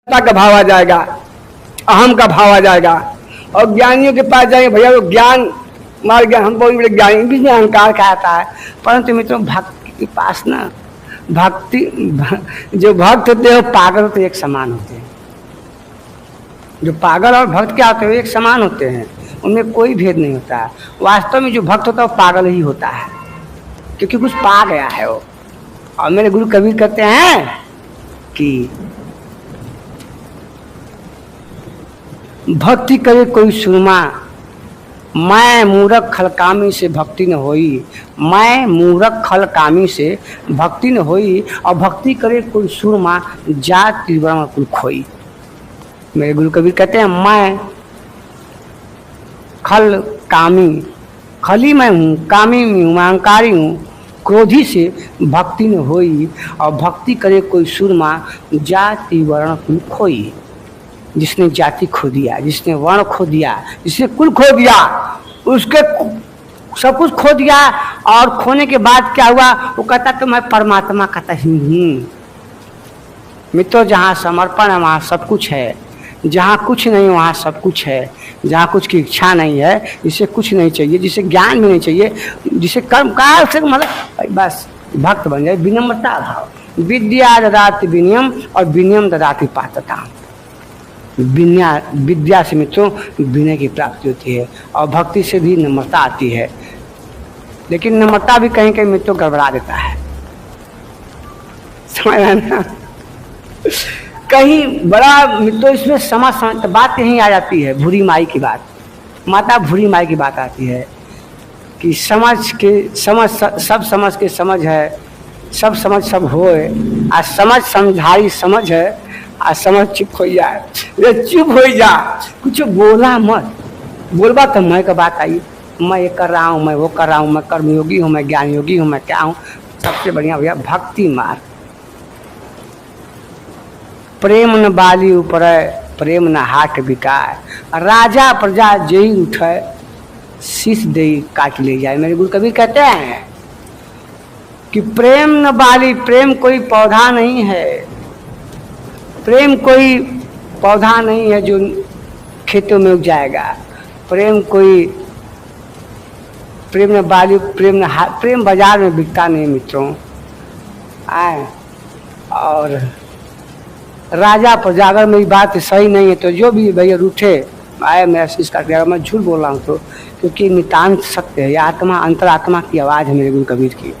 का भाव आ जाएगा, अहम का भाव आ जाएगा। और ज्ञानियों के पास जाएंगे, भैया वो ज्ञान मार गया, हम बहुत बड़े ज्ञानी, भी अहंकार का आता है। परंतु मित्रों भक्ति के पास ना, भक्ति जो भक्त होते हैं वो पागल होते एक समान होते हैं। जो पागल और भक्त क्या होते हैं एक समान होते हैं, उनमें कोई भेद नहीं होता है। वास्तव में जो भक्त होता है वो पागल ही होता है, क्योंकि कुछ पा गया है वो। और मेरे गुरु कबीर कहते हैं कि भक्ति करे कोई सुरमा, मैं मूरख खलकामी से भक्ति न होई। मैं मूरख खलकामी से भक्ति न होई। और भक्ति करे कोई सुरमा, जात त्रिवर्ण कुल खोई। मेरे गुरु कबीर कहते हैं मैं खल कामी, खली मैं हूँ, कामी मैं हूँ, अहंकारी हूँ, क्रोधी से भक्ति न होई। और भक्ति करे कोई सुरमा, जाति वर्ण कुल खोई। जिसने जाति खो दिया, जिसने वर्ण खो दिया, जिसने कुल खो दिया, उसके सब कुछ खो दिया। और खोने के बाद क्या हुआ, वो कहता कि मैं परमात्मा का ही हूँ। मित्रों जहाँ समर्पण है वहाँ सब कुछ है, जहाँ कुछ नहीं वहाँ सब कुछ है। जहाँ कुछ की इच्छा नहीं है, जिसे कुछ नहीं चाहिए, जिसे ज्ञान भी नहीं चाहिए, जिसे कर्म काल से मतलब बस भक्त बन जाए। विनम्रता भाव, विद्या ददाति विनयम और विनयम ददाति पात्रता। विद्या से मित्रों विनय की प्राप्ति होती है और भक्ति से भी नम्रता आती है। लेकिन नम्रता भी कहीं कहीं मित्रों गड़बड़ा देता है, समझ रहे ना। कहीं बड़ा मित्रों इसमें समझ बात यहीं आ जाती है, भूरी माई की बात, माता भूरी माई की बात आती है कि समझ सब समझ के समझ है, सब समझ सब होए। आ समझ समझाई समझ है, आ समझ चुप हो जाए। चुप हो जा, कुछ बोला मत, बोलबा तो मैं का बात आई, मैं ये कर रहा हूँ, मैं वो कर रहा हूँ, मैं कर्मयोगी हूँ, मैं ज्ञान योगी हूँ, मैं क्या हूँ। सबसे बढ़िया भैया भक्ति मार्ग। प्रेम न बाली ऊपर, प्रेम न हाट बिकाय। राजा प्रजा जई उठे, शीश दे काट ले जाए। मेरे गुरु कबीर कहते हैं कि प्रेम न बाली, प्रेम कोई पौधा नहीं है, प्रेम कोई पौधा नहीं है जो खेतों में उग जाएगा। प्रेम कोई, प्रेम न बाली, प्रेम बाजार में बिकता नहीं मित्रों। आए और राजा प्रजा, अगर मेरी बात सही नहीं है तो जो भी भैया रूठे आए मेरा शीश काट गया, मैं झूठ बोल रहा हूँ तो, क्योंकि नितांत सत्य है। यह आत्मा अंतरात्मा की आवाज़ है मेरे गुरु कबीर की।